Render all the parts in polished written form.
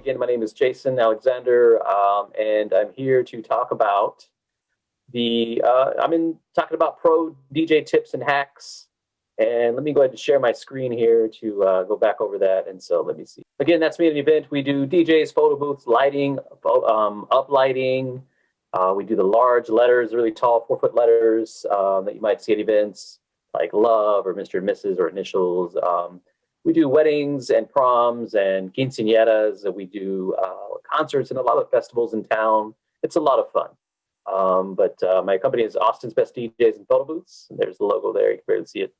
again, my name is Jason Alexander, and I'm here to talk about talking about pro DJ tips and hacks. And let me go ahead and share my screen here to go back over that. And so let me see. Again, that's me at an event. We do DJs, photo booths, lighting, uplighting. We do the large letters, really tall 4-foot letters that you might see at events like love or Mr. and Mrs. or initials. We do weddings and proms and quinceañeras. We do concerts and a lot of festivals in town. It's a lot of fun. But my company is Austin's Best DJs and Photo Booths. And there's the logo there. You can barely see it.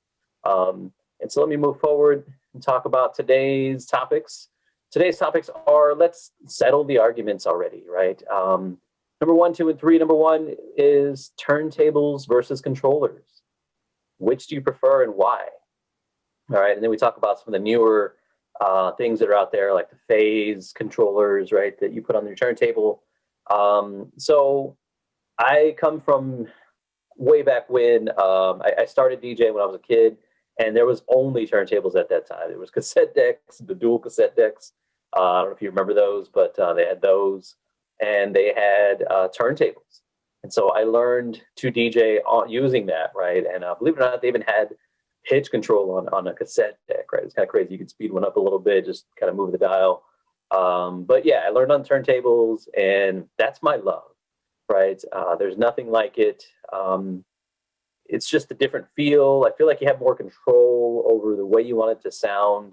And so let me move forward and talk about today's topics. Today's topics are, let's settle the arguments already, right? Number 1, 2, and 3. Number 1 is turntables versus controllers. Which do you prefer and why? All right, and then we talk about some of the newer things that are out there, like the phase controllers, right, that you put on your turntable. So I come from way back when. I started DJing when I was a kid, and there was only turntables at that time. There was cassette decks, the dual cassette decks. I don't know if you remember those, but they had those, and they had turntables. And so I learned to DJ using that, right? And believe it or not, they even had pitch control on a cassette deck, right? It's kind of crazy. You could speed one up a little bit, just kind of move the dial. But yeah, I learned on turntables, and that's my love, right? There's nothing like it. It's just a different feel. I feel like you have more control over the way you want it to sound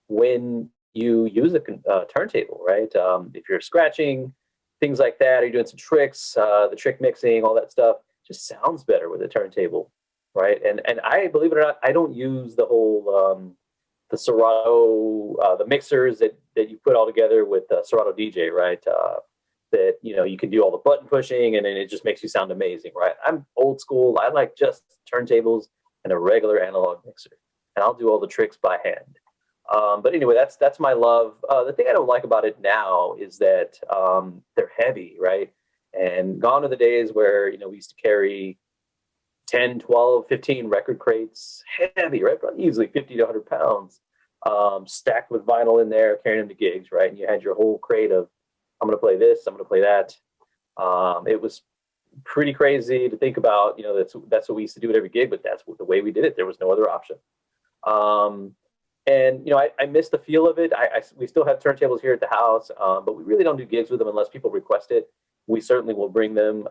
when you use a turntable, right? If you're scratching, things like that, or you're doing some tricks, the trick mixing, all that stuff, just sounds better with a turntable. Right, and I, believe it or not, I don't use the whole the Serato, the mixers that you put all together with Serato DJ, right? That you can do all the button pushing, and then it just makes you sound amazing, right? I'm old school. I like just turntables and a regular analog mixer, and I'll do all the tricks by hand. But anyway, that's my love. The thing I don't like about it now is that they're heavy, right? And gone are the days where we used to carry 10, 12, 15 record crates, heavy, right? Easily 50 to 100 pounds, stacked with vinyl in there, carrying them to gigs, right? And you had your whole crate of, I'm going to play this, I'm going to play that. It was pretty crazy to think about, that's what we used to do at every gig, but that's the way we did it. There was no other option. And I miss the feel of it. We still have turntables here at the house, but we really don't do gigs with them unless people request it. We certainly will bring them,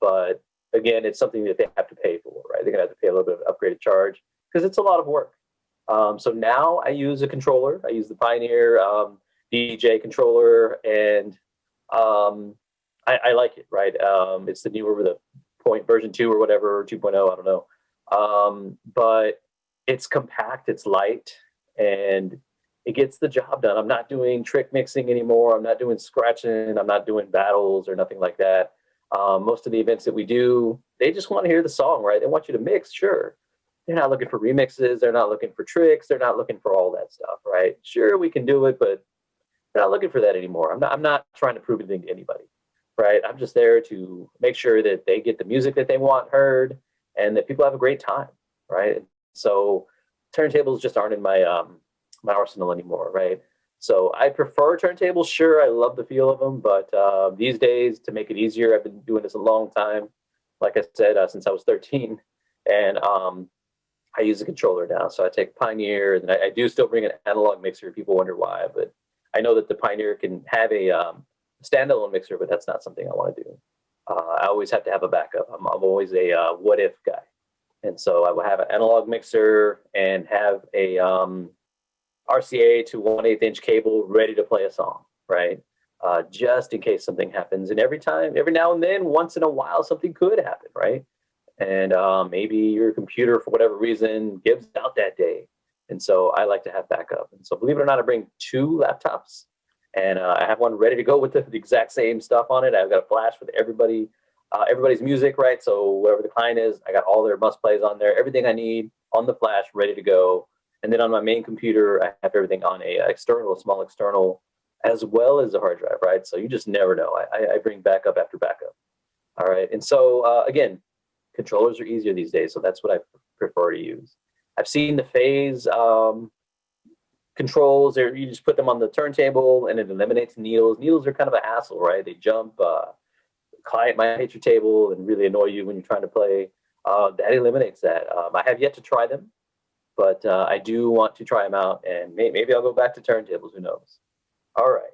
but again, it's something that they have to pay for, right? They're gonna have to pay a little bit of upgraded charge because it's a lot of work. So now I use a controller. I use the Pioneer DJ controller, and I like it, right? It's the newer, the version 2 or whatever, or 2.0, I don't know. But it's compact, it's light, and it gets the job done. I'm not doing trick mixing anymore. I'm not doing scratching. I'm not doing battles or nothing like that. Most of the events that we do, they just want to hear the song, right? They want you to mix, sure. They're not looking for remixes. They're not looking for tricks. They're not looking for all that stuff, right? Sure, we can do it, but they're not looking for that anymore. I'm not trying to prove anything to anybody, right? I'm just there to make sure that they get the music that they want heard and that people have a great time, right? So turntables just aren't in my my arsenal anymore, right? So I prefer turntables. Sure, I love the feel of them, but these days, to make it easier, I've been doing this a long time. Like I said, since I was 13, and I use a controller now. So I take Pioneer, and I do still bring an analog mixer. People wonder why, but I know that the Pioneer can have a standalone mixer, but that's not something I want to do. I always have to have a backup. I'm always a what if guy, and so I will have an analog mixer and have a RCA to 1/8 inch cable ready to play a song, right? Just in case something happens. And every now and then, once in a while, something could happen, right? And maybe your computer, for whatever reason, gives out that day. And so I like to have backup. And so believe it or not, I bring 2 laptops, and I have one ready to go with the exact same stuff on it. I've got a flash with everybody's music, right? So whatever the client is, I got all their must plays on there, everything I need on the flash, ready to go. And then on my main computer, I have everything on a small external, as well as a hard drive, right? So you just never know. I bring backup after backup. All right. And so, again, controllers are easier these days, so that's what I prefer to use. I've seen the phase controls, or you just put them on the turntable and it eliminates needles. Needles are kind of a hassle, right? They jump. Client might hit your table and really annoy you when you're trying to play. That eliminates that. I have yet to try them, but I do want to try them out, and maybe I'll go back to turntables. Who knows? All right.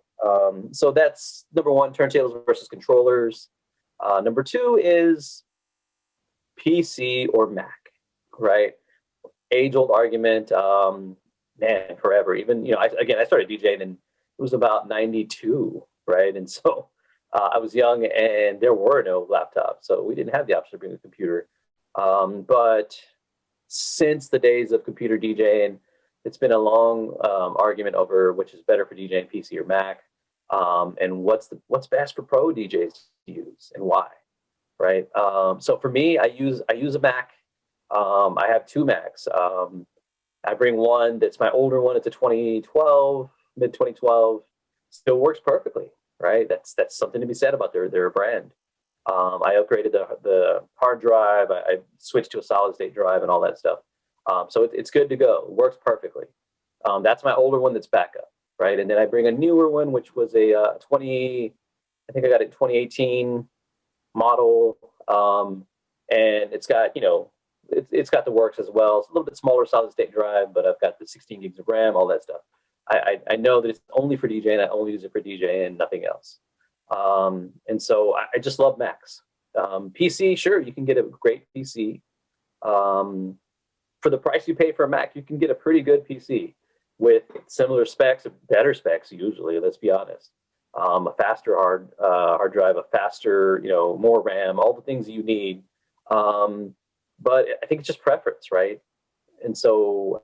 So that's number one, turntables versus controllers. Number two is PC or Mac, right? Age-old argument, man, forever. Even, I started DJing and it was about 92, right? And so I was young and there were no laptops, so we didn't have the option to bring a computer. But since the days of computer DJing, it's been a long argument over which is better for DJing, PC or Mac, and what's best for pro DJs to use and why, right? So for me, I use a Mac. I have two Macs. I bring one that's my older one. It's a 2012, mid 2012. Still works perfectly, right? That's something to be said about their brand. I upgraded the hard drive. I switched to a solid state drive and all that stuff. So it's good to go. It works perfectly. That's my older one that's backup, right? And then I bring a newer one, which was a I think I got it 2018 model. And it's got, it's got the works as well. It's a little bit smaller solid state drive, but I've got the 16 gigs of RAM, all that stuff. I know that it's only for DJing. I only use it for DJing and nothing else. And so I just love Macs. PC, sure, you can get a great PC. For the price you pay for a Mac, you can get a pretty good PC with similar specs, better specs usually, let's be honest. A faster hard drive, a faster, more RAM, all the things you need. But I think it's just preference, right? And so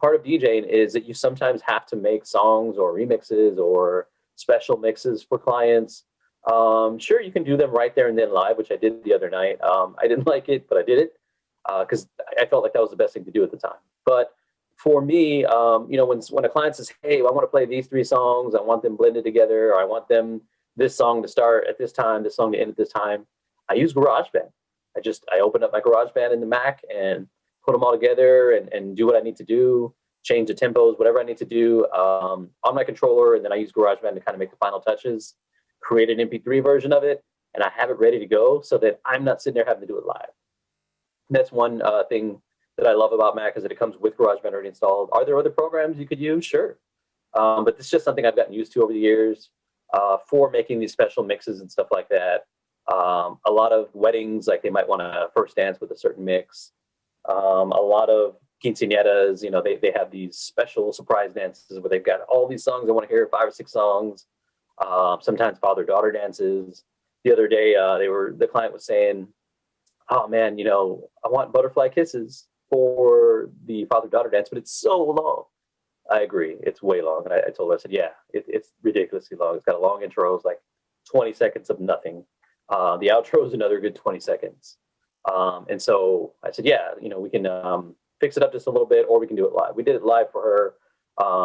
part of DJing is that you sometimes have to make songs or remixes or special mixes for clients. Sure, you can do them right there and then live, which I did the other night. I didn't like it, but I did it because I felt like that was the best thing to do at the time. But for me, when a client says, hey, I want to play these three songs, I want them blended together, or I want this song to start at this time, this song to end at this time, I use GarageBand. I open up my GarageBand in the Mac and put them all together and do what I need to do, change the tempos, whatever I need to do on my controller. And then I use GarageBand to kind of make the final touches, create an MP3 version of it, and I have it ready to go so that I'm not sitting there having to do it live. And that's one thing that I love about Mac is that it comes with GarageBand already installed. Are there other programs you could use? Sure. But it's just something I've gotten used to over the years for making these special mixes and stuff like that. A lot of weddings, like they might want to first dance with a certain mix. A lot of quinceañeras, they have these special surprise dances where they've got all these songs. I want to hear 5 or 6 songs. Sometimes father-daughter dances. The other day, the client was saying, oh man, I want butterfly kisses for the father-daughter dance, but it's so long. I agree. It's way long. And I told her, I said, yeah, it's ridiculously long. It's got a long intro. It's like 20 seconds of nothing. The outro is another good 20 seconds. And so I said, yeah, we can fix it up just a little bit, or we can do it live. We did it live for her,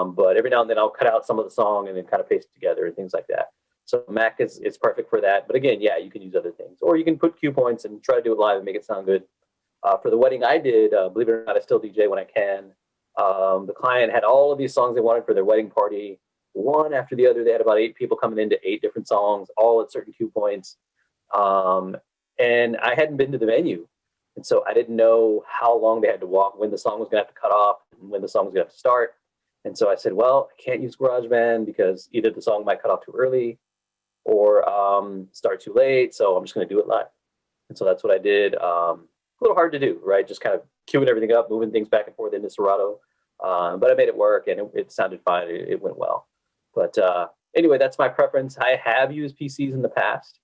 but every now and then I'll cut out some of the song and then kind of paste it together and things like that. So Mac is perfect for that. But again, yeah, you can use other things, or you can put cue points and try to do it live and make it sound good. For the wedding I did, believe it or not, I still DJ when I can. The client had all of these songs they wanted for their wedding party, one after the other. They had about 8 people coming into 8 different songs, all at certain cue points. And I hadn't been to the venue. And so I didn't know how long they had to walk, when the song was going to have to cut off, and when the song was going to have to start. And so I said, well, I can't use GarageBand because either the song might cut off too early or start too late. So I'm just going to do it live. And so that's what I did. A little hard to do, right? Just kind of queuing everything up, moving things back and forth into Serato. But I made it work, and it sounded fine. It went well. But anyway, that's my preference. I have used PCs in the past.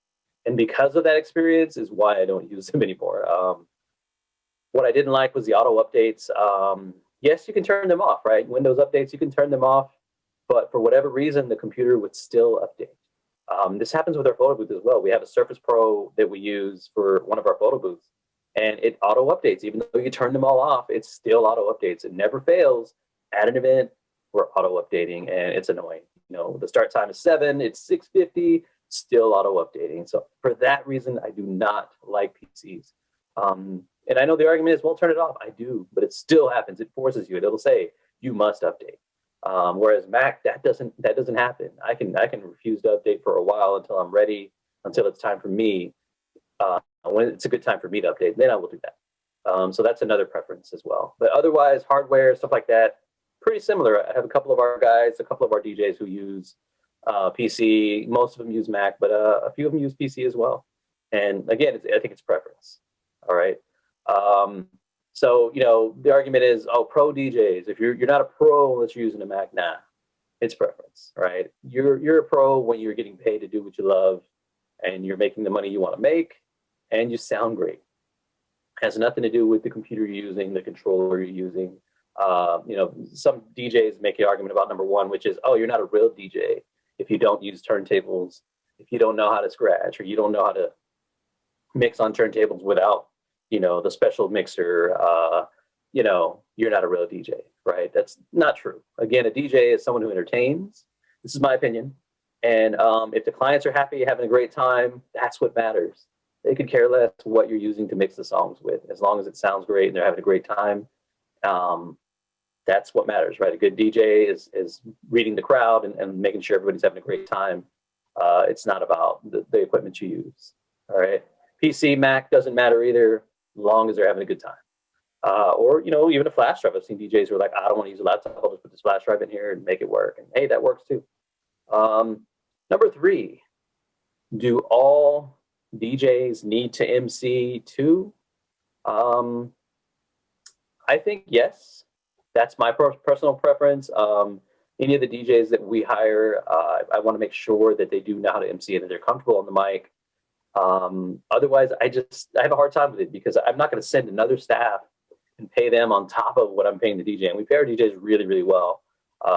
And because of that experience is why I don't use them anymore. What I didn't like was the auto updates. Yes, you can turn them off, right? Windows updates, you can turn them off. But for whatever reason, the computer would still update. This happens with our photo booth as well. We have a Surface Pro that we use for one of our photo booths. And it auto updates. Even though you turn them all off, it still auto updates. It never fails. At an event, we're auto updating, and it's annoying. The start time is 7, it's 6:50. Still auto updating. So for that reason, I do not like PCs. And I know the argument is, well, turn it off. I do, but it still happens. It forces you. It'll say you must update. Whereas Mac, that doesn't happen. I can refuse to update for a while until I'm ready, until it's time for me. When it's a good time for me to update, then I will do that. So that's another preference as well. But otherwise, hardware, stuff like that, pretty similar. I have a couple of our guys, a couple of our DJs who use PC. Most of them use Mac, but a few of them use PC as well. And again, I think it's preference. All right. So, the argument is, oh, pro DJs, if you're not a pro unless you're using a Mac, nah, it's preference, right? You're a pro when you're getting paid to do what you love and you're making the money you want to make and you sound great. It has nothing to do with the computer you're using, the controller you're using. Some DJs make the argument about number one, which is, oh, you're not a real DJ if you don't use turntables, if you don't know how to scratch, or you don't know how to mix on turntables without, the special mixer, you're not a real DJ, right? That's not true. Again, a DJ is someone who entertains. This is my opinion. And if the clients are happy, having a great time, that's what matters. They could care less what you're using to mix the songs with, as long as it sounds great and they're having a great time. That's what matters, right? A good DJ is reading the crowd and making sure everybody's having a great time. It's not about the equipment you use, all right? PC, Mac, doesn't matter either, as long as they're having a good time. Or, even a flash drive. I've seen DJs who are like, I don't want to use a laptop, I'll just put this flash drive in here and make it work. And hey, that works too. Number 3, do all DJs need to MC too? I think yes. That's my personal preference. Any of the DJs that we hire, I want to make sure that they do know how to MC and that they're comfortable on the mic. Otherwise, I have a hard time with it because I'm not going to send another staff and pay them on top of what I'm paying the DJ. And we pay our DJs really, really well.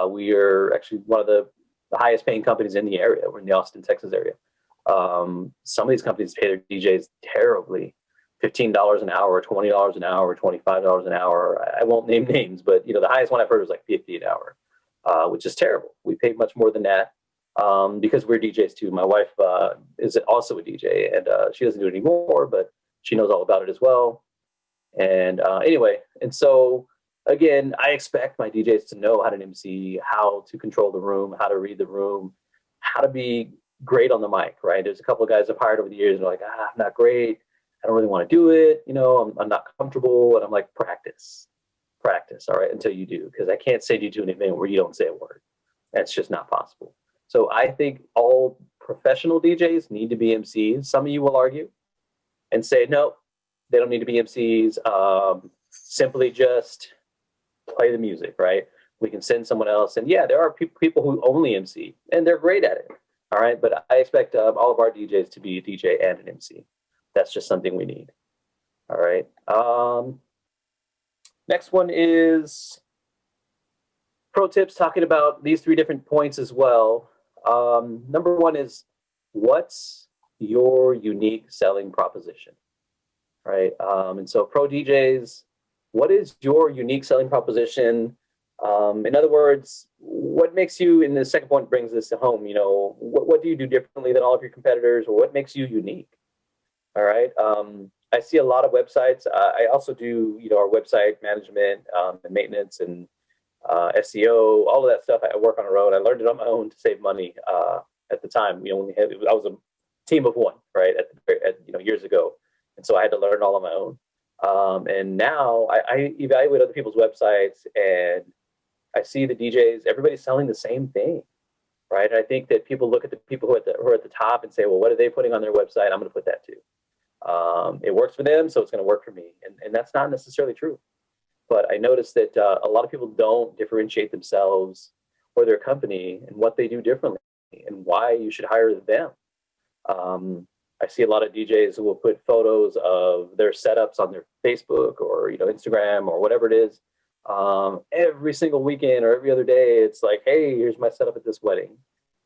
We are actually one of the highest paying companies in the area. We're in the Austin, Texas area. Some of these companies pay their DJs terribly. $15 an hour, $20 an hour, $25 an hour. I won't name names, but the highest one I've heard was like $50 an hour, which is terrible. We pay much more than that because we're DJs too. My wife is also a DJ, and she doesn't do it anymore, but she knows all about it as well. And anyway, and so again, I expect my DJs to know how to MC, how to control the room, how to read the room, how to be great on the mic, right? There's a couple of guys I've hired over the years and they're like, I'm not great. I don't really want to do it. I'm not comfortable. And I'm like, practice, all right, until you do, because I can't send you to an event where you don't say a word. That's just not possible. So I think all professional DJs need to be MCs. Some of you will argue and say, no, they don't need to be MCs. Simply just play the music, right? We can send someone else. And yeah, there are people who only MC, and they're great at it. All right, but I expect all of our DJs to be a DJ and an MC. That's just something we need. All right. Next one is pro tips, talking about these 3 different points as well. Number 1 is, what's your unique selling proposition? Right. And so pro DJs, what is your unique selling proposition? In other words, what makes you, and the second point brings this to home, what do you do differently than all of your competitors, or what makes you unique? All right. I see a lot of websites. I also do, our website management and maintenance and SEO, all of that stuff. I work on our own. I learned it on my own to save money. At the time, I was a team of 1, right? Years ago, and so I had to learn all on my own. And now I evaluate other people's websites, and I see the DJs. Everybody's selling the same thing, right? And I think that people look at the people who are at the top and say, well, what are they putting on their website? I'm going to put that too. It works for them, so it's going to work for me. And that's not necessarily true. But I noticed that a lot of people don't differentiate themselves or their company and what they do differently and why you should hire them. I see a lot of DJs who will put photos of their setups on their Facebook or Instagram or whatever it is. Every single weekend or every other day, it's like, hey, here's my setup at this wedding.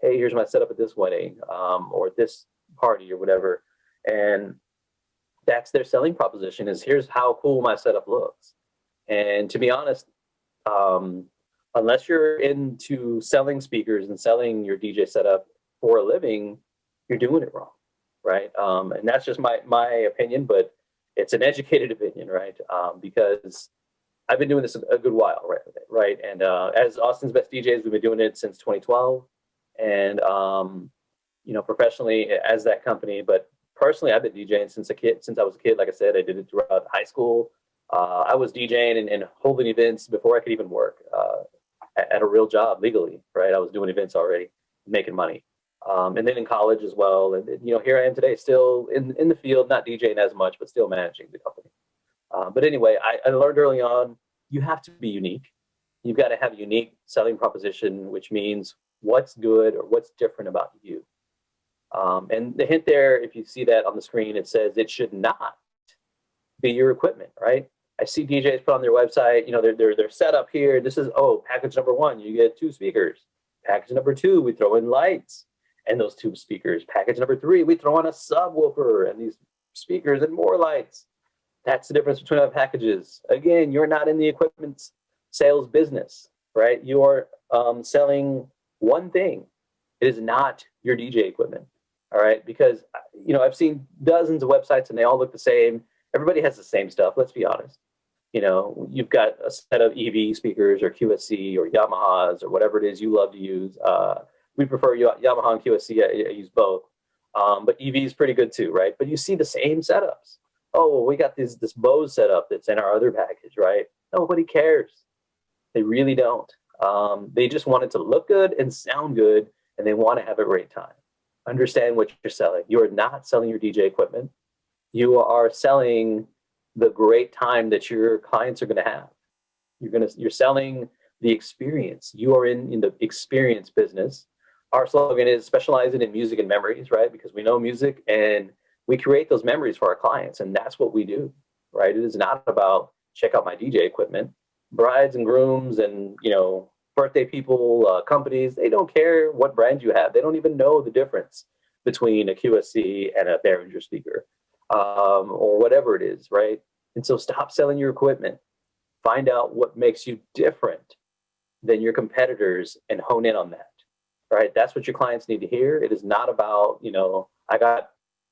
Hey, here's my setup at this wedding, or this party or whatever. And that's their selling proposition, is here's how cool my setup looks. And to be honest, unless you're into selling speakers and selling your DJ setup for a living, you're doing it wrong, right? And that's just my opinion, but it's an educated opinion, right? Because I've been doing this a good while, right? Right. And as Austin's Best DJs, we've been doing it since 2012. And, you know, professionally as that company, but personally, I've been DJing since I was a kid. Like I said, I did it throughout high school. I was DJing and holding events before I could even work at a real job legally, right? I was doing events already, making money. And then in college as well. And, you know, here I am today, still in the field, not DJing as much, but still managing the company. But anyway, I learned early on, you have to be unique. You've got to have a unique selling proposition, which means what's good or what's different about you. And the hint there, if you see that on the screen, it says it should not be your equipment, right? I see DJs put on their website, you know, they're set up here. This is, oh, package number 1, you get 2 speakers. Package number 2, we throw in lights and those 2 speakers. Package number 3, we throw on a subwoofer and these speakers and more lights. That's the difference between our packages. Again, you're not in the equipment sales business, right? You are selling one thing. It is not your DJ equipment, all right? Because, you know, I've seen dozens of websites and they all look the same. Everybody has the same stuff, let's be honest. You know, you've got a set of EV speakers or QSC or Yamahas or whatever it is you love to use. We prefer Yamaha and QSC. I use both. But EV is pretty good too, right? But you see the same setups. Oh, well, we got this Bose setup that's in our other package, right? Nobody cares. They really don't. They just want it to look good and sound good, and they want to have a great time. Understand what you're selling. You are not selling your DJ equipment. You are selling the great time that your clients are going to have. You're selling the experience. You are in the experience business. Our slogan is specializing in music and memories, right? Because we know music and we create those memories for our clients, and that's what we do, right? It is not about check out my DJ equipment. Brides and grooms and, you know, birthday people, companies, they don't care what brand you have. They don't even know the difference between a QSC and a Behringer speaker, or whatever it is, right? And so stop selling your equipment. Find out what makes you different than your competitors and hone in on that, right? That's what your clients need to hear. It is not about, you know, I got,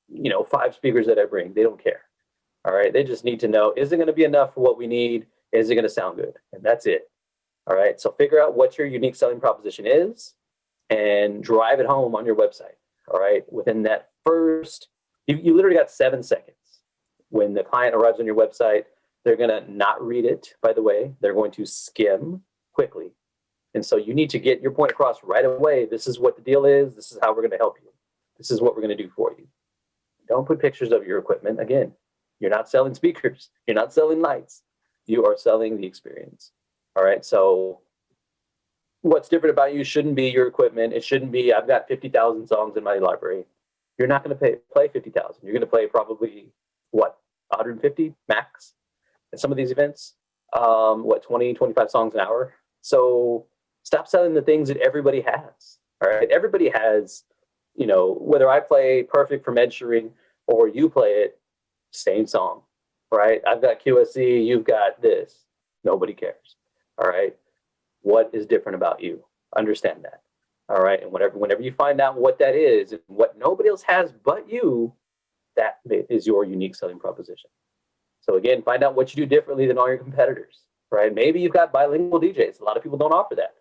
you know, 5 speakers that I bring. They don't care, all right? They just need to know, is it going to be enough for what we need? Is it going to sound good? And that's it. All right. So figure out what your unique selling proposition is and drive it home on your website. All right. Within that first, you literally got 7 seconds. When the client arrives on your website, they're going to not read it, by the way. They're going to skim quickly. And so you need to get your point across right away. This is what the deal is. This is how we're going to help you. This is what we're going to do for you. Don't put pictures of your equipment. Again, you're not selling speakers. You're not selling lights. You are selling the experience. All right. So what's different about you shouldn't be your equipment. It shouldn't be, I've got 50,000 songs in my library. You're not going to play 50,000. You're going to play probably, what, 150 max at some of these events? 20, 25 songs an hour. So stop selling the things that everybody has. All right. Everybody has, you know, whether I play Perfect from Ed Sheeran or you play it, same song. Right? I've got QSC, you've got this. Nobody cares. All right? What is different about you? Understand that. All right? And whenever you find out what that is and what nobody else has but you, that is your unique selling proposition. So again, find out what you do differently than all your competitors. Right? Maybe you've got bilingual DJs. A lot of people don't offer that.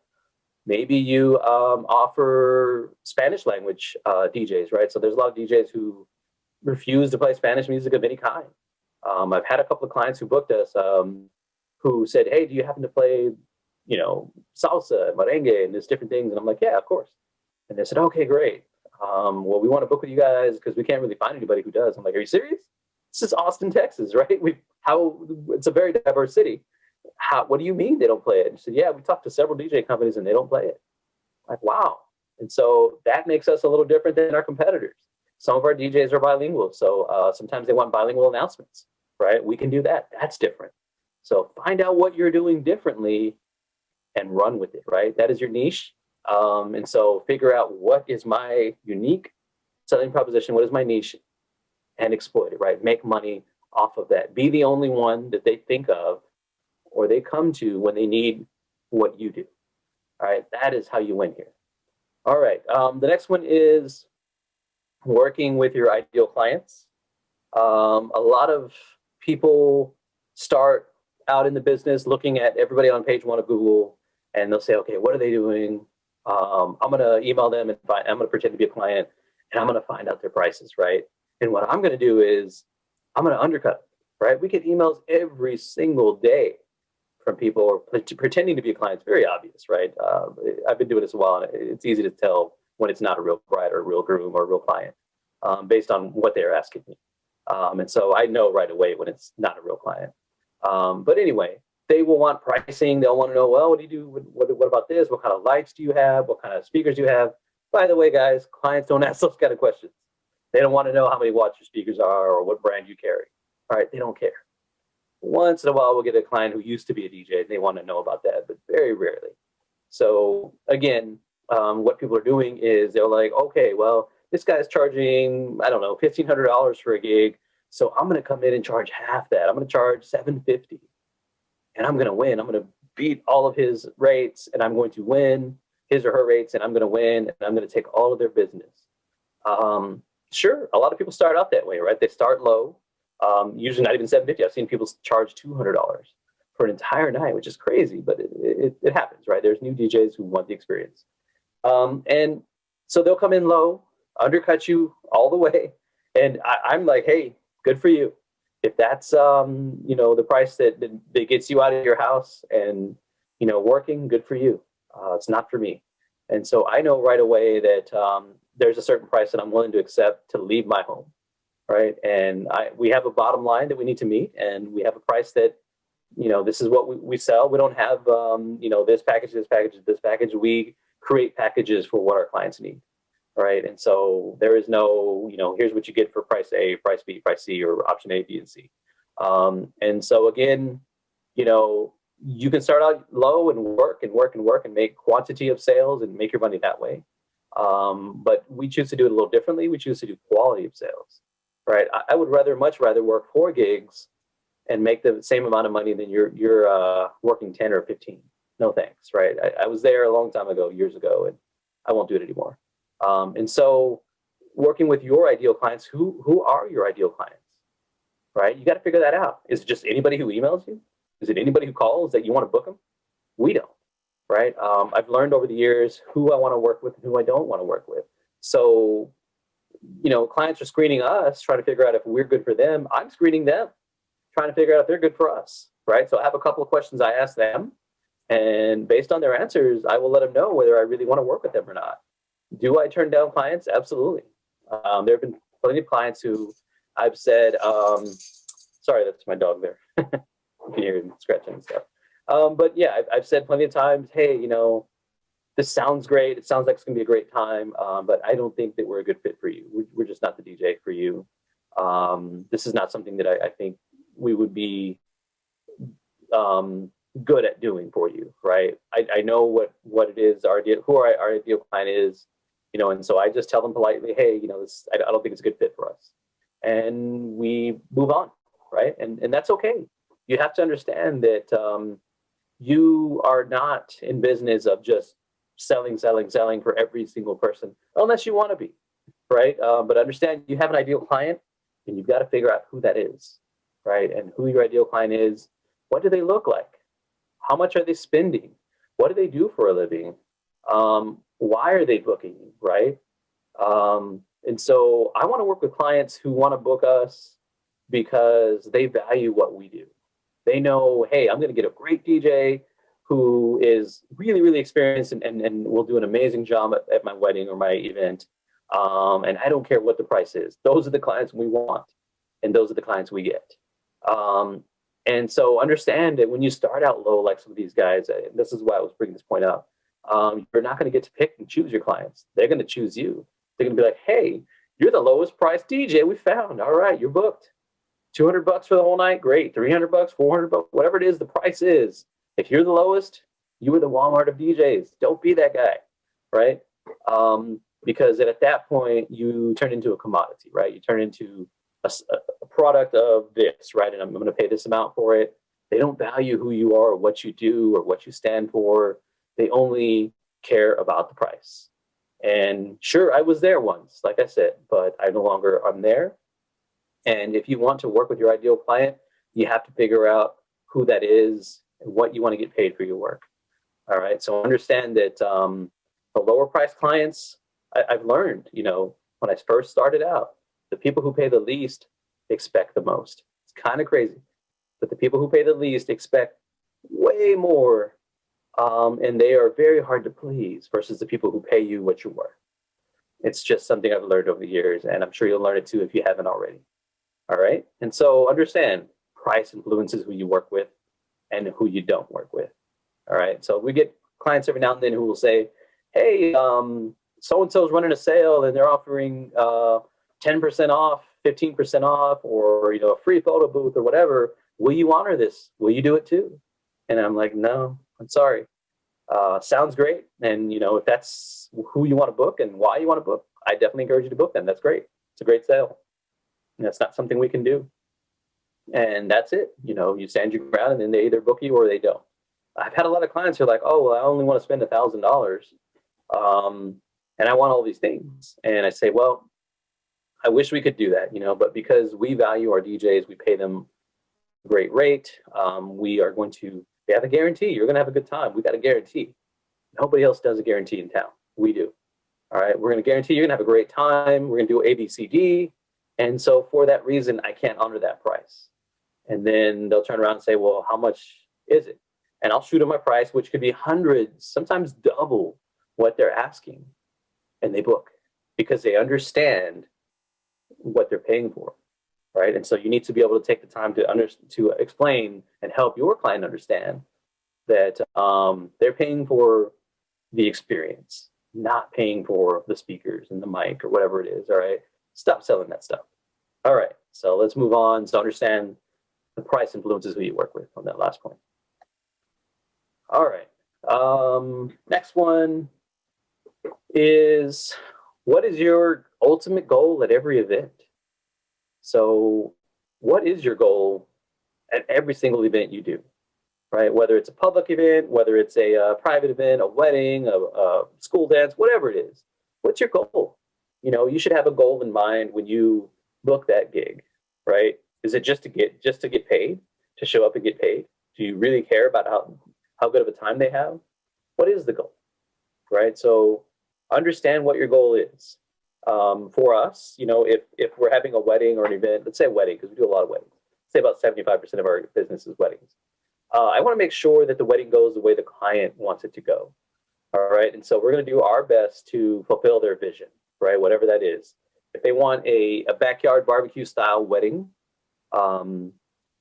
Maybe you offer Spanish language DJs, right? So there's a lot of DJs who refuse to play Spanish music of any kind. I've had a couple of clients who booked us who said, hey, do you happen to play, you know, salsa, merengue, and there's different things? And I'm like, yeah, of course. And they said, okay, great. Well, we want to book with you guys because we can't really find anybody who does. I'm like, are you serious? This is Austin, Texas, right? It's a very diverse city. What do you mean they don't play it? And she said, yeah, we talked to several DJ companies and they don't play it. I'm like, wow. And so that makes us a little different than our competitors. Some of our DJs are bilingual. So sometimes they want bilingual announcements, right? We can do that. That's different. So find out what you're doing differently and run with it, right? That is your niche. And so figure out what is my unique selling proposition, what is my niche, and exploit it, right? Make money off of that. Be the only one that they think of or they come to when they need what you do. All right, that is how you win here. All right, the next one is working with your ideal clients. A lot of people start out in the business looking at everybody on page 1 of Google, and they'll say, okay, what are they doing? I'm going to email them and I'm going to pretend to be a client, and I'm going to find out their prices, right? And what I'm going to do is I'm going to undercut them, right? We get emails every single day from people pretending to be a client. It's very obvious, right? I've been doing this a while, and it's easy to tell when it's not a real bride or a real groom or a real client based on what they're asking me. And so I know right away when it's not a real client. But anyway, they will want pricing. They'll want to know, well, what do you do? What about this? What kind of lights do you have? What kind of speakers do you have? By the way, guys, clients don't ask those kind of questions. They don't want to know how many watts your speakers are or what brand you carry. All right, they don't care. Once in a while, we'll get a client who used to be a DJ, and they want to know about that, but very rarely. So again, what people are doing is they're like, okay, well, this guy's charging, I don't know, $1,500 for a gig. So I'm going to come in and charge half that. I'm going to charge $750, and I'm going to win. I'm going to beat all of his rates, and I'm going to win his or her rates, and I'm going to win, and I'm going to take all of their business. Sure, a lot of people start out that way, right? They start low, usually not even $750. I've seen people charge $200 for an entire night, which is crazy, but it happens, right? There's new DJs who want the experience. And so they'll come in low, undercut you all the way. And I'm like, hey, good for you. If that's, the price that gets you out of your house and, working, good for you. It's not for me. And so I know right away that there's a certain price that I'm willing to accept to leave my home, right? And we have a bottom line that we need to meet, and we have a price that, this is what we sell. We don't have, this package, this package, this package. We create packages for what our clients need, right? And so there is no, here's what you get for price A, price B, price C, or option A, B, and C. And so again, you can start out low and work and work and work and make quantity of sales and make your money that way. But we choose to do it a little differently. We choose to do quality of sales, right? I would much rather work 4 gigs and make the same amount of money than you're working 10 or 15. No thanks, right? I was there a long time ago, years ago, and I won't do it anymore. And so working with your ideal clients, who are your ideal clients, right? You got to figure that out. Is it just anybody who emails you? Is it anybody who calls that you want to book them? We don't, right? I've learned over the years who I want to work with and who I don't want to work with. So, clients are screening us, trying to figure out if we're good for them. I'm screening them, trying to figure out if they're good for us, right? So I have a couple of questions I ask them, and based on their answers, I will let them know whether I really want to work with them or not. Do I turn down clients? Absolutely. There have been plenty of clients who I've said, sorry, that's my dog there. You can hear him scratching and stuff. But yeah, I've said plenty of times, hey, this sounds great. It sounds like it's going to be a great time, but I don't think that we're a good fit for you. We're just not the DJ for you. This is not something that I think we would be good at doing for you, right? I know what it is, who our ideal client is, and so I just tell them politely, hey, I don't think it's a good fit for us. And we move on, right? And that's okay. You have to understand that you are not in business of just selling for every single person, unless you want to be, right? But understand you have an ideal client, and you've got to figure out who that is, right? And who your ideal client is. What do they look like? How much are they spending? What do they do for a living? Why are they booking, right? And so I want to work with clients who want to book us because they value what we do. They know, hey, I'm going to get a great DJ who is really, really experienced and will do an amazing job at my wedding or my event. And I don't care what the price is. Those are the clients we want, and those are the clients we get. And so understand that when you start out low, like some of these guys, this is why I was bringing this point up, you're not going to get to pick and choose your clients. They're going to choose you. They're going to be like, hey, you're the lowest priced DJ we found. All right, you're booked. $200 for the whole night, great. $300, $400, whatever it is, the price is. If you're the lowest, you are the Walmart of DJs. Don't be that guy, right? Because at that point, you turn into a commodity, right? You turn into a product of this, right? And I'm going to pay this amount for it. They don't value who you are or what you do or what you stand for. They only care about the price. And sure, I was there once, like I said, but I no longer am there. And if you want to work with your ideal client, you have to figure out who that is and what you want to get paid for your work. All right. So understand that the lower price clients, I've learned, you know, when I first started out, the people who pay the least expect the most. It's kind of crazy, but the people who pay the least expect way more, and they are very hard to please versus the people who pay you what you're worth. It's just something I've learned over the years, and I'm sure you'll learn it too if you haven't already. All right. And so understand price influences who you work with and who you don't work with. All right. So we get clients every now and then who will say, hey, so-and-so's running a sale and they're offering 10% off, 15% off, or, you know, a free photo booth or whatever. Will you honor this? Will you do it too? And I'm like, no, I'm sorry. Sounds great. And, you know, if that's who you want to book and why you want to book, I definitely encourage you to book them. That's great. It's a great sale. And that's not something we can do. And that's it. You know, you stand your ground and then they either book you or they don't. I've had a lot of clients who are like, oh, well, I only want to spend $1,000. And I want all these things. And I say, well, I wish we could do that, you know, but because we value our DJs, we pay them a great rate. We have a guarantee. You're going to have a good time. We got a guarantee. Nobody else does a guarantee in town. We do. All right. We're going to guarantee you're going to have a great time. We're going to do A, B, C, D. And so for that reason, I can't honor that price. And then they'll turn around and say, well, how much is it? And I'll shoot them my price, which could be hundreds, sometimes double what they're asking. And they book because they understand what they're paying for, right? And so you need to be able to take the time to explain and help your client understand that they're paying for the experience, not paying for the speakers and the mic or whatever it is, all right? Stop selling that stuff. All right, so let's move on. So understand the price influences who you work with on that last point. All right, next one is, what is your ultimate goal at every event? So what is your goal at every single event you do, right? Whether it's a public event, whether it's a private event, a wedding, a school dance, whatever it is, what's your goal? You know, you should have a goal in mind when you book that gig, right? Is it just to get paid, to show up and get paid? Do you really care about how good of a time they have? What is the goal, right? So understand what your goal is. For us, you know, if we're having a wedding or an event, let's say a wedding, because we do a lot of weddings, say about 75% of our business is weddings. I want to make sure that the wedding goes the way the client wants it to go. All right. And so we're going to do our best to fulfill their vision, right? Whatever that is. If they want a backyard barbecue style wedding,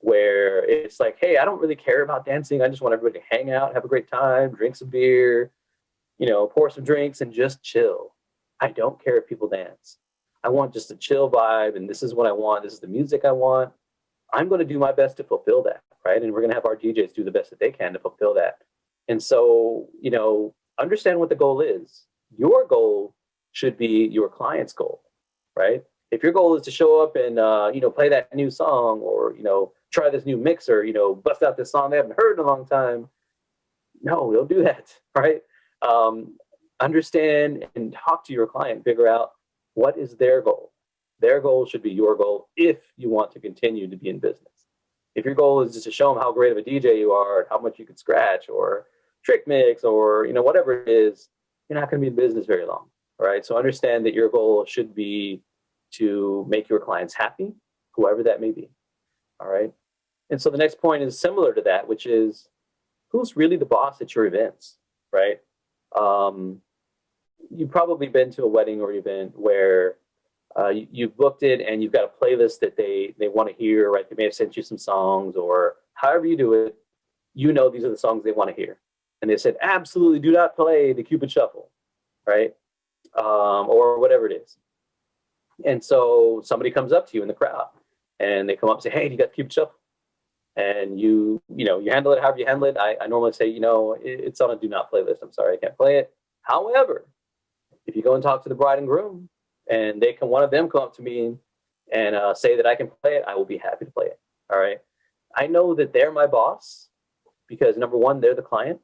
where it's like, hey, I don't really care about dancing. I just want everybody to hang out, have a great time, drink some beer, you know, pour some drinks and just chill. I don't care if people dance. I want just a chill vibe, and this is what I want. This is the music I want. I'm going to do my best to fulfill that, right? And we're going to have our DJs do the best that they can to fulfill that. And so, you know, understand what the goal is. Your goal should be your client's goal, right? If your goal is to show up and, you know, play that new song, or, you know, try this new mixer, you know, bust out this song they haven't heard in a long time, no, don't do that, right? Understand and talk to your client, figure out what is their goal. Their goal should be your goal if you want to continue to be in business. If your goal is just to show them how great of a DJ you are, and how much you could scratch or trick mix, or, you know, whatever it is, you're not going to be in business very long. All right. So understand that your goal should be to make your clients happy, whoever that may be. All right. And so the next point is similar to that, which is, who's really the boss at your events, right? You've probably been to a wedding or event where you've booked it and you've got a playlist that they want to hear, right? They may have sent you some songs, or however you do it, you know, these are the songs they want to hear. And they said, absolutely do not play the Cupid Shuffle, right? Or whatever it is. And so somebody comes up to you in the crowd and they come up and say, hey, do you got the Cupid Shuffle? And you handle it however you handle it. I normally say, you know, it's on a do not play list. I'm sorry, I can't play it. However, if you go and talk to the bride and groom and one of them come up to me and say that I can play it, I will be happy to play it. All right. I know that they're my boss because, number one, they're the client.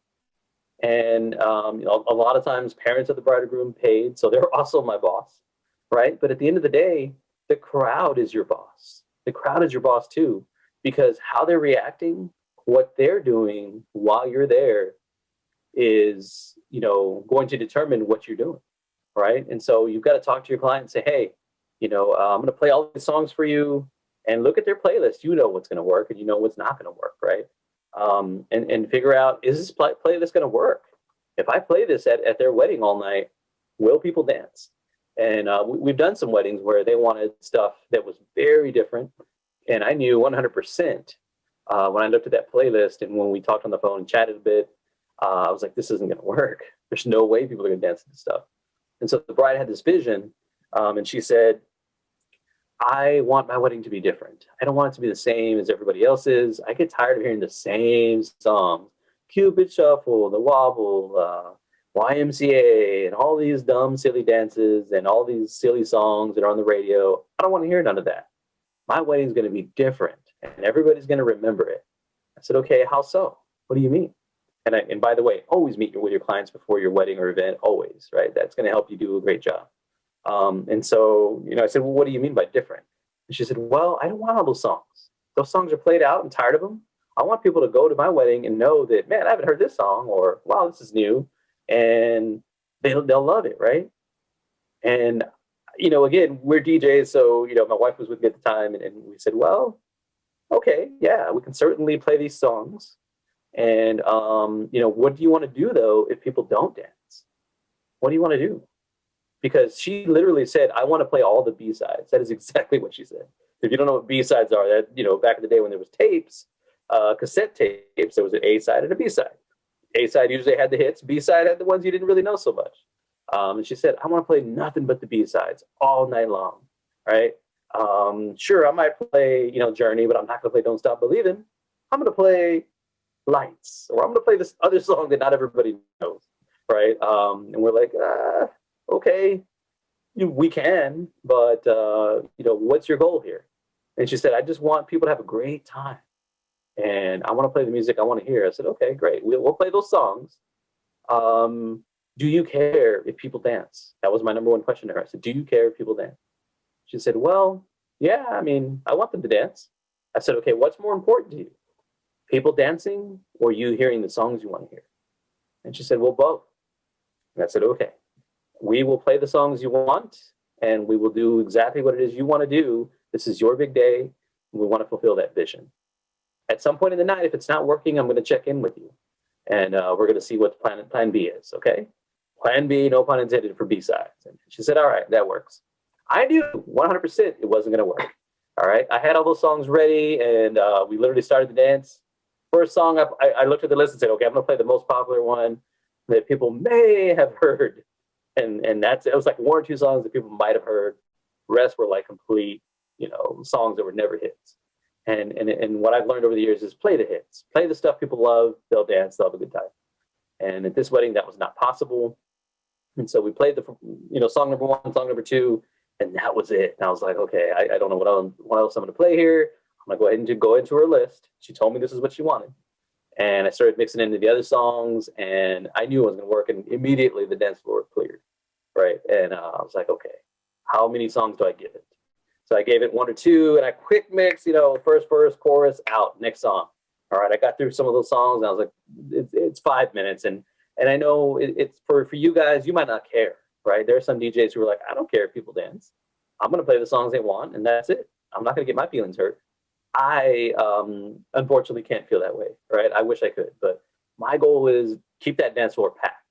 And you know, a lot of times parents of the bride or groom paid, so they're also my boss, right? But at the end of the day, the crowd is your boss. The crowd is your boss too, because how they're reacting what they're doing while you're there is, going to determine what you're doing, right? And so you've got to talk to your client and say, hey, I'm going to play all these songs for you, and look at their playlist. You know what's going to work, and you know what's not going to work, right? And figure out, is this playlist going to work? If I play this at their wedding all night, will people dance? And we've done some weddings where they wanted stuff that was very different, and I knew 100% when I looked at that playlist and when we talked on the phone and chatted a bit, I was like, this isn't going to work. There's no way people are going to dance to this stuff. And so the bride had this vision, and she said, I want my wedding to be different. I don't want it to be the same as everybody else's. I get tired of hearing the same songs. Cupid Shuffle, The Wobble, YMCA, and all these dumb, silly dances and all these silly songs that are on the radio. I don't want to hear none of that. My wedding's going to be different, and everybody's going to remember it. I said, okay, how so? What do you mean? And by the way, always meet with your clients before your wedding or event, always, right? That's going to help you do a great job. And so, I said, well, what do you mean by different? And she said, well, I don't want all those songs. Those songs are played out. I'm tired of them. I want people to go to my wedding and know that, man, I haven't heard this song, or, wow, this is new. And they'll love it, right? And, again, we're DJs. So, my wife was with me at the time, and we said, well, okay, yeah, we can certainly play these songs. And, what do you want to do, though, if people don't dance? What do you want to do? Because she literally said, I want to play all the B-sides. That is exactly what she said. If you don't know what B-sides are, that, back in the day when there was tapes, cassette tapes, there was an A-side and a B-side. A-side usually had the hits. B-side had the ones you didn't really know so much. And she said, I want to play nothing but the B-sides all night long, right? Sure, I might play, Journey, but I'm not going to play Don't Stop Believing. I'm going to play Lights, or I'm going to play this other song that not everybody knows, right? And we're like, okay, we can, but, what's your goal here? And she said, I just want people to have a great time. And I want to play the music I want to hear. I said, okay, great. We'll play those songs. Do you care if people dance? That was my number one question to her. I said, do you care if people dance? She said, well, yeah, I want them to dance. I said, okay, what's more important to you? People dancing or you hearing the songs you want to hear? And she said, well, both. And I said, okay, we will play the songs you want, and we will do exactly what it is you want to do. This is your big day. And we want to fulfill that vision. At some point in the night, if it's not working, I'm going to check in with you. And we're going to see what plan B is, okay? Plan B, no pun intended, for B-sides. And she said, all right, that works. I knew 100% it wasn't going to work. All right? I had all those songs ready, and we literally started the dance. First song, I looked at the list and said, okay, I'm going to play the most popular one that people may have heard. And it was like one or two songs that people might have heard. The rest were like complete, songs that were never hits. And what I've learned over the years is play the hits. Play the stuff people love. They'll dance. They'll have a good time. And at this wedding, that was not possible. And so we played the, song number one, song number two, and that was it. And I was like, okay, I don't know what else I'm going to play here. I'm going to go into her list. She told me this is what she wanted. And I started mixing into the other songs, and I knew it was going to work. And immediately the dance floor cleared, right? And I was like, okay, how many songs do I give it? So I gave it one or two, and I quick mix, first verse, chorus, out, next song. All right, I got through some of those songs, and I was like, it's 5 minutes. And I know it's for you guys, you might not care, right? There are some DJs who are like, I don't care if people dance. I'm going to play the songs they want, and that's it. I'm not going to get my feelings hurt. I unfortunately can't feel that way, right? I wish I could, but my goal is keep that dance floor packed,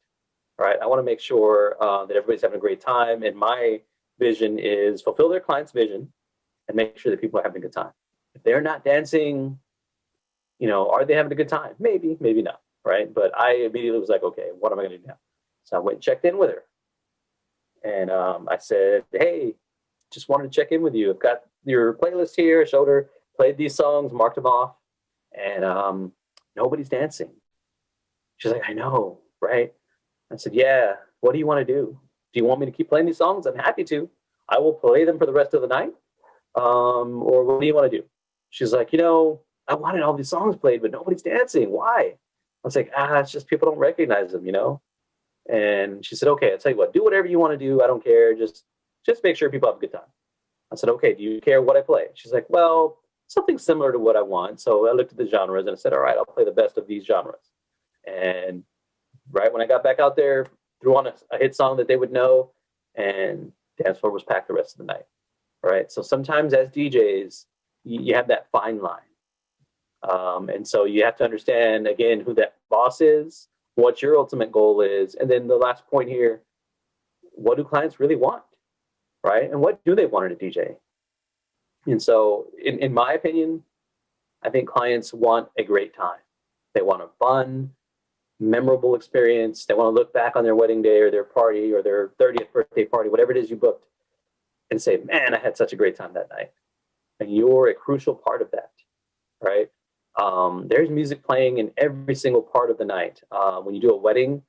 right? I want to make sure that everybody's having a great time, and my vision is fulfill their client's vision and make sure that people are having a good time. If they're not dancing, are they having a good time? Maybe, maybe not, right? But I immediately was like, okay, what am I going to do now? So I went and checked in with her, and I said, hey, just wanted to check in with you. I've got your playlist here. I showed her, played these songs, marked them off, and nobody's dancing. She's like, I know, right? I said, yeah, what do you want to do? Do you want me to keep playing these songs? I'm happy to. I will play them for the rest of the night. Or what do you want to do? She's like, I wanted all these songs played, but nobody's dancing. Why? I was like, it's just people don't recognize them, And she said, okay, I'll tell you what, do whatever you want to do. I don't care. Just make sure people have a good time. I said, okay, do you care what I play? She's like, well, something similar to what I want. So I looked at the genres and I said, all right, I'll play the best of these genres. And right when I got back out there, threw on a hit song that they would know, and dance floor was packed the rest of the night. Right. So sometimes as DJs, you have that fine line. And so you have to understand, again, who that boss is, what your ultimate goal is. And then the last point here, what do clients really want? Right. And what do they want in a DJ? And so in my opinion, I think clients want a great time. They want a fun, memorable experience. They want to look back on their wedding day or their party or their 30th birthday party, whatever it is you booked, and say, man, I had such a great time that night. And you're a crucial part of that, right? There's music playing in every single part of the night. When you do a wedding,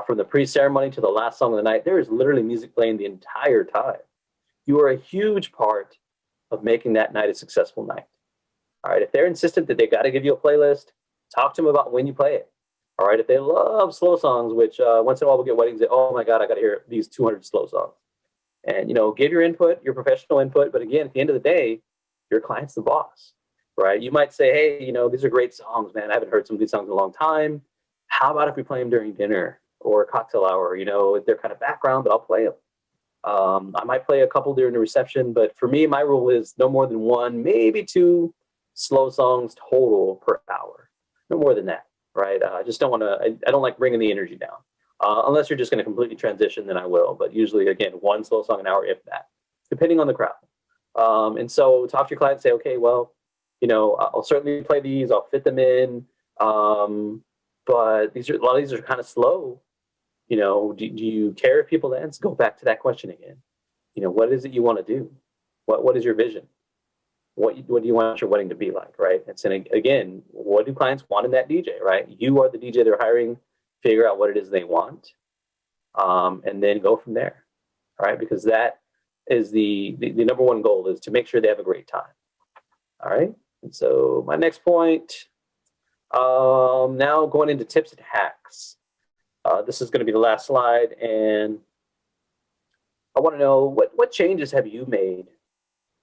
from the pre-ceremony to the last song of the night, there is literally music playing the entire time. You are a huge part of making that night a successful night. All right, if they're insistent that they got to give you a playlist, talk to them about when you play it. All right, if they love slow songs, which once in a while we'll get weddings that, oh my God, I got to hear these 200 slow songs. And, give your input, your professional input. But again, at the end of the day, your client's the boss, right? You might say, hey, these are great songs, man. I haven't heard some of these songs in a long time. How about if we play them during dinner or a cocktail hour? They're kind of background, but I'll play them. I might play a couple during the reception, but for me, my rule is no more than one, maybe two slow songs total per hour. No more than that, right? I just don't want to, I don't like bringing the energy down. Unless you're just going to completely transition, then I will. But usually, again, one slow song an hour, if that, depending on the crowd. And so talk to your client and say, okay, well, I'll certainly play these. I'll fit them in. But a lot of these are kind of slow. Do you care if people dance? Go back to that question again. What is it you want to do? What is your vision? What do you want your wedding to be like, right? And so again, what do clients want in that DJ, right? You are the DJ they're hiring. Figure out what it is they want, and then go from there, all right? Because that is the number one goal, is to make sure they have a great time, all right? And so my next point, now going into tips and hacks. This is going to be the last slide, and I want to know what changes have you made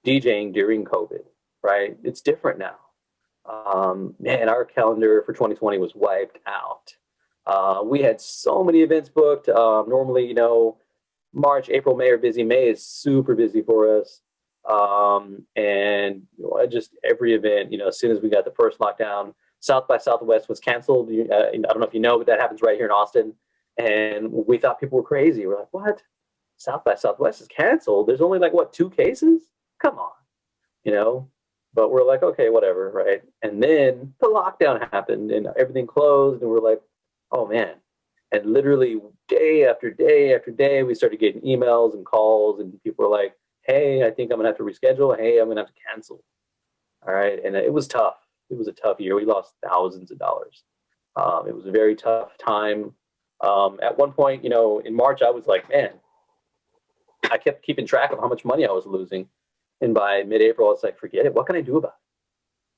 DJing during COVID, right? It's different now. Man, our calendar for 2020 was wiped out. We had so many events booked. Normally, March, April, May are busy. May is super busy for us. And just every event, as soon as we got the first lockdown, South by Southwest was canceled. I don't know if you know, but that happens right here in Austin. And we thought people were crazy. We're like, what? South by Southwest is canceled? There's only 2 cases? Come on, But we're like, okay, whatever, right? And then the lockdown happened and everything closed, and we're like, oh man. And literally day after day after day, we started getting emails and calls, and people were like, hey, I think I'm gonna have to reschedule. Hey, I'm gonna have to cancel. All right. And it was tough. It was a tough year. We lost thousands of dollars. It was a very tough time. At one point, in March, I was like, man, I kept keeping track of how much money I was losing. And by mid-April, I was like, forget it. What can I do about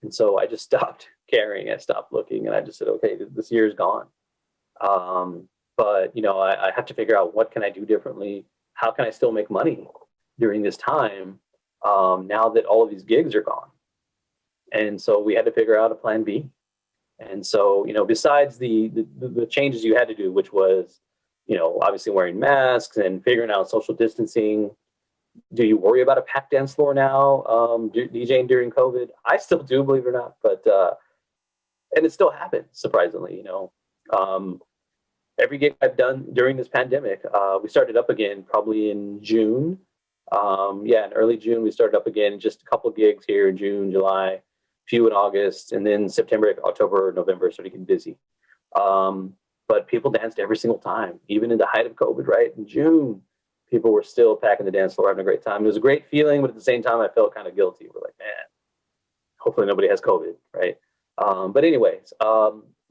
it? And so I just stopped caring. I stopped looking, and I just said, okay, this year's gone. But I have to figure out, what can I do differently? How can I still make money during this time, now that all of these gigs are gone? And so we had to figure out a plan B. And so, besides the changes you had to do, which was, obviously wearing masks and figuring out social distancing. Do you worry about a packed dance floor now, DJing during COVID? I still do, believe it or not, but, and it still happens, surprisingly, every gig I've done during this pandemic, we started up again probably in June. In early June, we started up again, just a couple gigs here in June, July, few in August, and then September, October, November started getting busy. But people danced every single time, even in the height of COVID, right? In June, people were still packing the dance floor, having a great time. It was a great feeling, but at the same time, I felt kind of guilty. We're like, man, hopefully nobody has COVID, right? But anyways,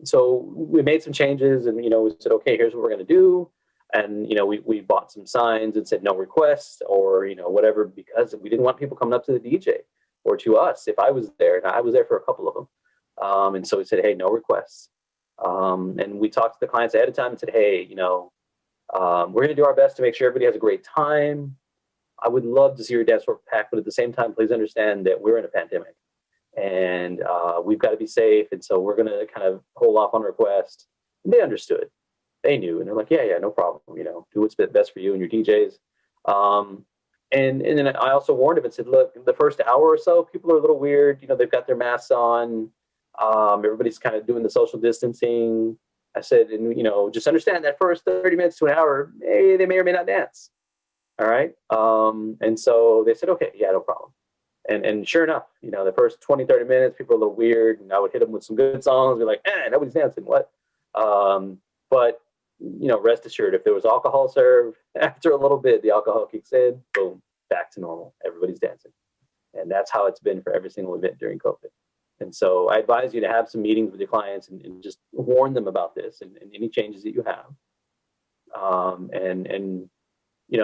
so we made some changes, and, we said, okay, here's what we're going to do. And, we bought some signs and said no requests, or, whatever, because we didn't want people coming up to the DJ or to us if I was there. And I was there for a couple of them. And so we said, hey, no requests. And we talked to the clients ahead of time and said, hey, we're going to do our best to make sure everybody has a great time. I would love to see your dance floor packed, but at the same time, please understand that we're in a pandemic. and we've got to be safe. And so we're going to kind of hold off on request. And they understood. They knew. And they're like, yeah, no problem. Do what's best for you and your DJs. And then I also warned them and said, look, the first hour or so, people are a little weird. They've got their masks on. Everybody's kind of doing the social distancing. I said, and just understand that first 30 minutes to an hour, they may or may not dance. All right. And so they said, okay, yeah, no problem. And sure enough, the first 20, 30 minutes, people are a little weird, and I would hit them with some good songs. Be like, nobody's dancing. What? But rest assured, if there was alcohol served, after a little bit, the alcohol kicks in, boom, back to normal. Everybody's dancing. And that's how it's been for every single event during COVID. And so I advise you to have some meetings with your clients and just warn them about this and any changes that you have. And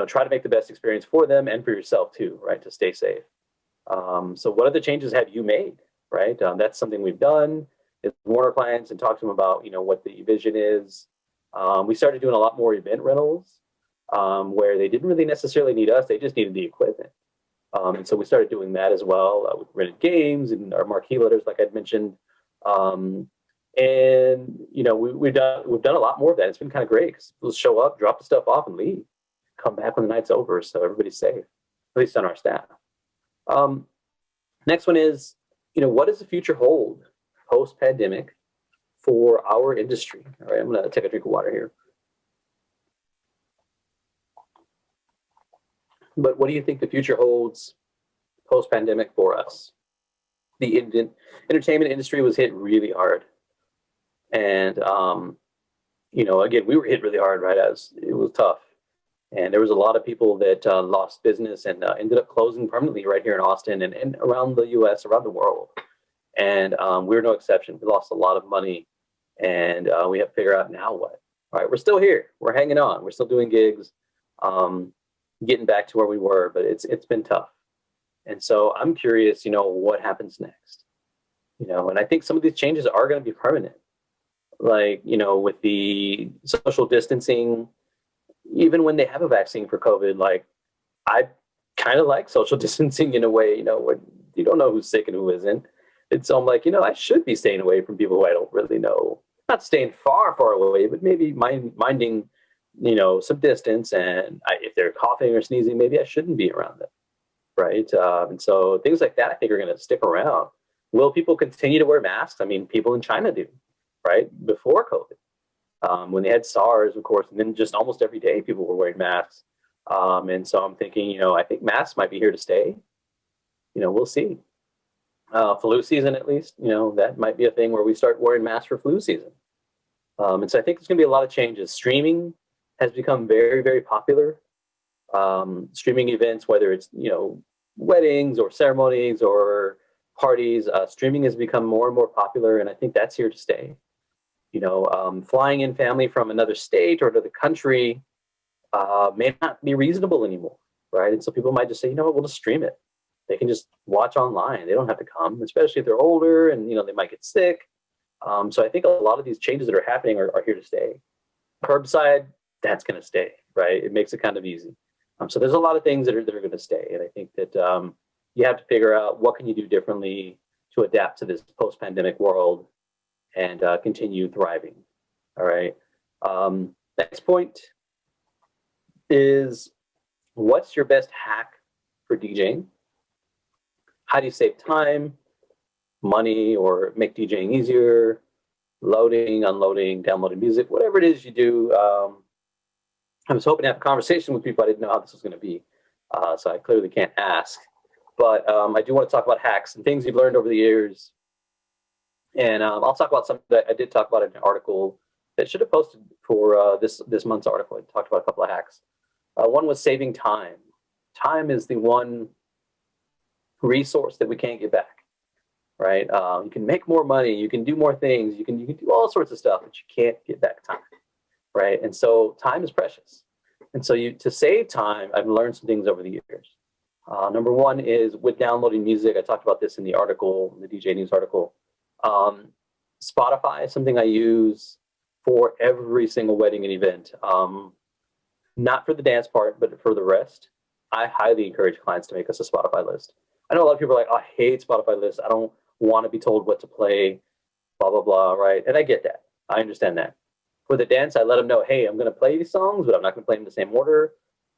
try to make the best experience for them and for yourself too, right, to stay safe. So what other changes have you made, right? That's something we've done is warn our clients and talk to them about, what the vision is. We started doing a lot more event rentals where they didn't really necessarily need us. They just needed the equipment. And so we started doing that as well with rented games and our marquee letters, like I'd mentioned. We've done a lot more of that. It's been kind of great because we'll show up, drop the stuff off, and leave. Come back when the night's over, so everybody's safe, at least on our staff. Next one is, what does the future hold post-pandemic for our industry? All right, I'm going to take a drink of water here. But what do you think the future holds post-pandemic for us? The entertainment industry was hit really hard. And, again, we were hit really hard, right? As it was tough. And there was a lot of people that lost business and ended up closing permanently right here in Austin and around the U.S., around the world. And we're no exception. We lost a lot of money, and we have to figure out now what. All right, we're still here. We're hanging on. We're still doing gigs, getting back to where we were, but it's been tough. And so I'm curious, what happens next? And I think some of these changes are going to be permanent. Like, with the social distancing, even when they have a vaccine for COVID, like I kind of like social distancing in a way, when you don't know who's sick and who isn't. And so I'm like, I should be staying away from people who I don't really know. Not staying far, far away, but maybe minding, some distance. And if they're coughing or sneezing, maybe I shouldn't be around them, right? And so things like that, I think, are going to stick around. Will people continue to wear masks? I mean, people in China do, right? Before COVID. When they had SARS, of course, and then just almost every day people were wearing masks. And so I'm thinking, I think masks might be here to stay. We'll see. Flu season, at least, that might be a thing where we start wearing masks for flu season. And so I think there's going to be a lot of changes. Streaming has become very, very popular. Streaming events, whether it's, weddings or ceremonies or parties, streaming has become more and more popular. And I think that's here to stay. Flying in family from another state or another country may not be reasonable anymore, right? And so people might just say, we'll just stream it. They can just watch online. They don't have to come, especially if they're older and, they might get sick. So I think a lot of these changes that are happening are here to stay. Curbside, that's going to stay, right? It makes it kind of easy. So there's a lot of things that are going to stay. And I think that you have to figure out what can you do differently to adapt to this post-pandemic world and continue thriving. All right. Next point is, what's your best hack for DJing? How do you save time, money, or make DJing easier? Loading, unloading, downloading music, whatever it is you do. I was hoping to have a conversation with people. I didn't know how this was going to be, so I clearly can't ask. But I do want to talk about hacks and things you've learned over the years. And I'll talk about something that I did talk about in an article that should have posted for this month's article. I talked about a couple of hacks. One was saving time. Time is the one resource that we can't get back, right? You can make more money, you can do more things, you can do all sorts of stuff, but you can't get back time, right? And so time is precious. And so to save time, I've learned some things over the years. Number one is with downloading music. I talked about this in the article, the DJ News article. Spotify is something I use for every single wedding and event. Not for the dance part, but for the rest. I highly encourage clients to make us a Spotify list. I know a lot of people are like, oh, I hate Spotify lists. I don't want to be told what to play, blah, blah, blah, right? And I get that. I understand that. For the dance, I let them know, hey, I'm going to play these songs, but I'm not going to play them in the same order.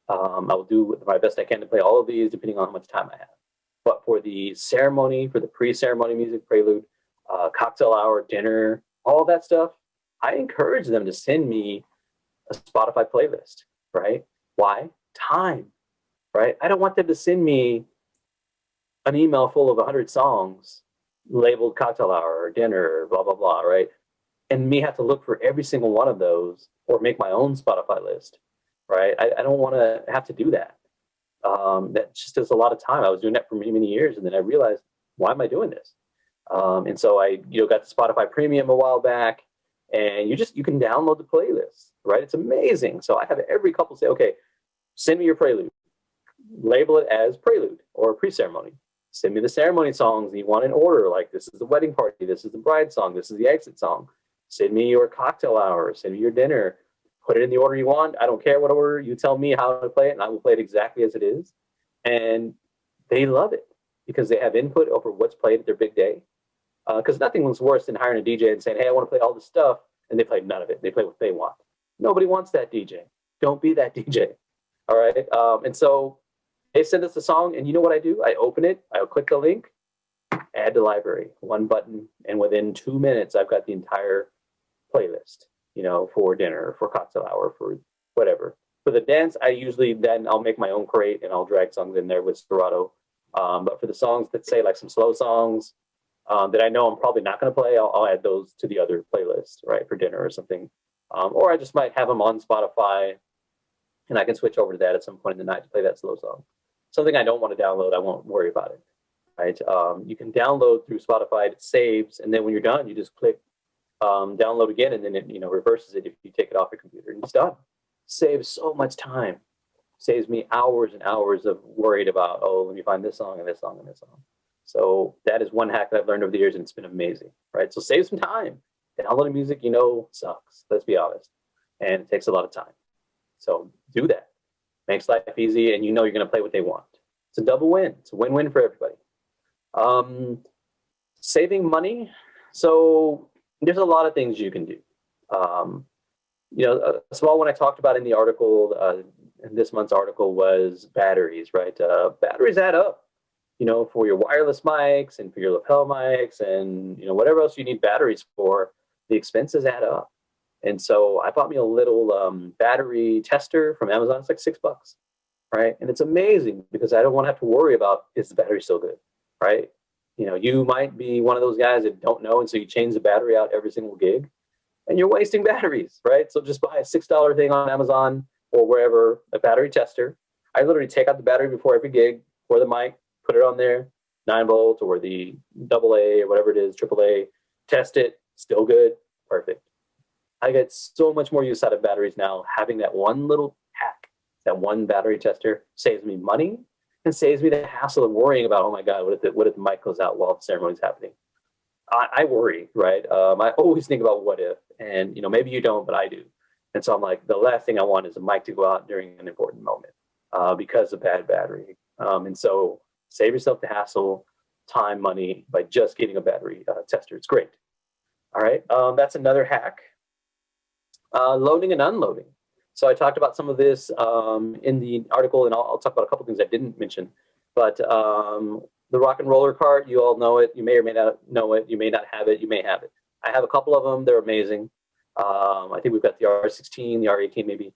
I will do my best I can to play all of these, depending on how much time I have. But for the ceremony, for the pre-ceremony music, prelude, cocktail hour, dinner, all that stuff, I encourage them to send me a Spotify playlist, right? Why? Time, right? I don't want them to send me an email full of 100 songs labeled cocktail hour or dinner, blah, blah, blah, right? And me have to look for every single one of those or make my own Spotify list, right? I don't want to have to do that. That just is a lot of time. I was doing that for many, many years, and then I realized, why am I doing this? And so I, got the Spotify Premium a while back, and you can download the playlist, right? It's amazing. So I have every couple say, okay, send me your prelude, label it as prelude or pre-ceremony. Send me the ceremony songs you want in order, like this is the wedding party, this is the bride song, this is the exit song. Send me your cocktail hour, send me your dinner. Put it in the order you want. I don't care what order. You tell me how to play it, and I will play it exactly as it is. And they love it because they have input over what's played at their big day. Because nothing was worse than hiring a DJ and saying, hey, I want to play all this stuff, and they play none of it. They play what they want. Nobody wants that DJ. Don't be that DJ. All right? And so they send us a song, and you know what I do? I open it. I'll click the link, add to library, one button, and within 2 minutes, I've got the entire playlist, for dinner, for cocktail hour, for whatever. For the dance, I'll make my own crate and I'll drag songs in there with Serato. But for the songs that say like some slow songs that I know I'm probably not going to play, I'll add those to the other playlist, right, for dinner or something. Or I just might have them on Spotify and I can switch over to that at some point in the night to play that slow song. Something I don't want to download, I won't worry about it, right? You can download through Spotify, it saves, and then when you're done, you just click download again, and then it reverses it if you take it off your computer, and it's done. Saves so much time. Saves me hours and hours of worried about, let me find this song and this song and this song. So that is one hack that I've learned over the years, and it's been amazing, right? So save some time. Downloading music, sucks. Let's be honest, and it takes a lot of time. So do that. Makes life easy, and you're going to play what they want. It's a double win. It's a win-win for everybody. Saving money. So there's a lot of things you can do. A small one I talked about in the article, in this month's article, was batteries, right? Batteries add up, for your wireless mics and for your lapel mics and, whatever else you need batteries for, the expenses add up. And so I bought me a little battery tester from Amazon. It's like $6, right? And it's amazing because I don't want to have to worry about, is the battery still good, right? You might be one of those guys that don't know, and so you change the battery out every single gig, and you're wasting batteries, right? So just buy a $6 thing on Amazon or wherever, a battery tester. I literally take out the battery before every gig for the mic, put it on there, 9-volt or the AA or whatever it is, AAA, test it, still good, perfect. I get so much more use out of batteries now. Having that one little hack, that one battery tester, saves me money and saves me the hassle of worrying about, oh my God, what if the mic goes out while the ceremony's happening? I worry, right? I always think about what if, and maybe you don't, but I do. And so I'm like, the last thing I want is a mic to go out during an important moment because of bad battery. And so save yourself the hassle, time, money by just getting a battery tester. It's great. All right, that's another hack. Loading and unloading. So I talked about some of this in the article, and I'll talk about a couple things I didn't mention. But the rock and roller cart, you all know it. You may or may not know it. You may not have it. You may have it. I have a couple of them. They're amazing. I think we've got the R16, the R18 maybe.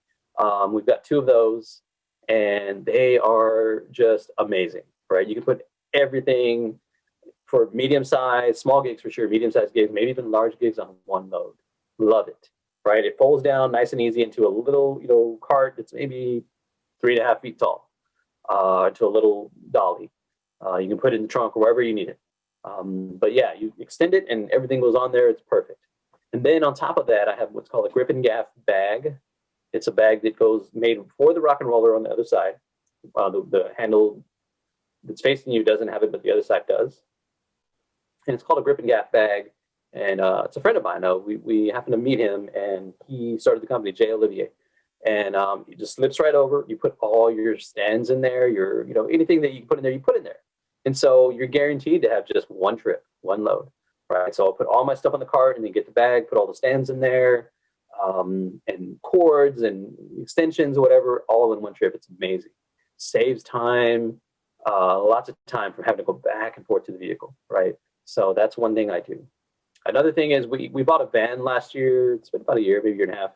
We've got 2 of those, and they are just amazing, right? You can put everything for medium-sized, small gigs for sure, medium-sized gigs, maybe even large gigs on one load. Love it. Right, it folds down nice and easy into a little, cart that's maybe 3.5 feet tall, to a little dolly. You can put it in the trunk or wherever you need it. But yeah, you extend it and everything goes on there. It's perfect. And then on top of that, I have what's called a grip and gaff bag. It's a bag that goes made for the rock and roller on the other side. The handle that's facing you doesn't have it, but the other side does. And it's called a grip and gaff bag. And it's a friend of mine. We happened to meet him, and he started the company, J. Olivier. And it just slips right over. You put all your stands in there, anything that you can put in there, you put in there. And so you're guaranteed to have just one trip, one load, right? So I'll put all my stuff on the cart and then get the bag, put all the stands in there, and cords and extensions, whatever, all in one trip. It's amazing. Saves time, lots of time from having to go back and forth to the vehicle, right? So that's one thing I do. Another thing is we bought a van last year. It's been about a year, maybe a year and a half.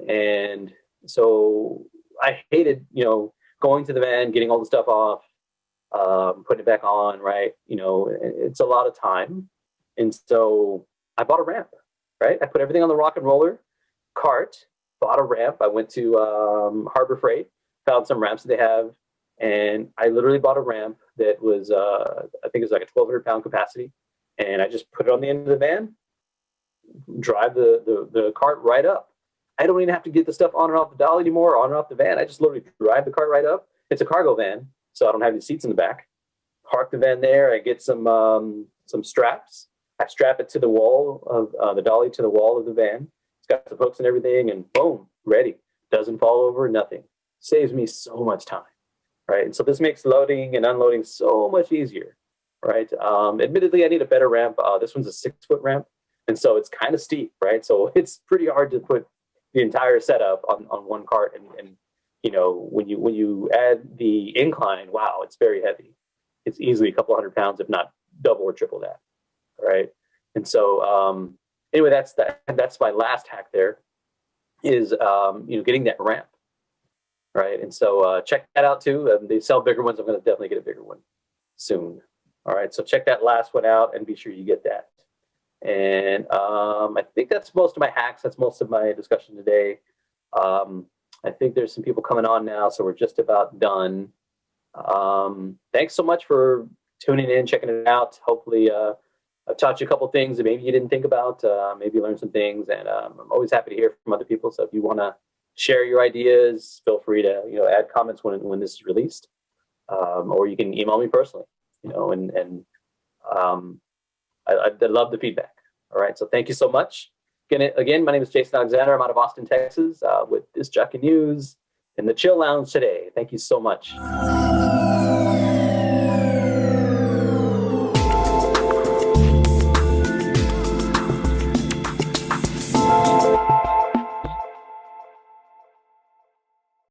And so I hated, going to the van, getting all the stuff off, putting it back on, right? It's a lot of time. And so I bought a ramp, right? I put everything on the rock and roller cart, bought a ramp. I went to Harbor Freight, found some ramps that they have, and I literally bought a ramp that was, I think it was like a 1,200 pound capacity. And I just put it on the end of the van, drive the cart right up. I don't even have to get the stuff on and off the dolly anymore, on and off the van. I just literally drive the cart right up. It's a cargo van, so I don't have any seats in the back. Park the van there. I get some straps. I strap it to the wall of the dolly to the wall of the van. It's got some hooks and everything, and boom, ready. Doesn't fall over, nothing. Saves me so much time, right? And so this makes loading and unloading so much easier, right? Admittedly, I need a better ramp. This one's a 6-foot ramp, and so it's kind of steep, right? So it's pretty hard to put the entire setup on one cart, and when you add the incline, wow, it's very heavy. It's easily a couple 100 pounds, if not double or triple that, right? And so anyway, that's my last hack there is getting that ramp, right? And so check that out too. They sell bigger ones. I'm going to definitely get a bigger one soon. All right, so check that last one out and be sure you get that. And I think that's most of my hacks. That's most of my discussion today. I think there's some people coming on now, so we're just about done. Thanks so much for tuning in, checking it out. Hopefully I've taught you a couple things that maybe you didn't think about, maybe learn some things, and I'm always happy to hear from other people. So if you want to share your ideas, feel free to add comments when this is released, or you can email me personally. I'd love the feedback. All right, so thank you so much. Again, my name is Jason Alexander. I'm out of Austin, Texas, with Disc Jockey News in the Chill Lounge today. Thank you so much.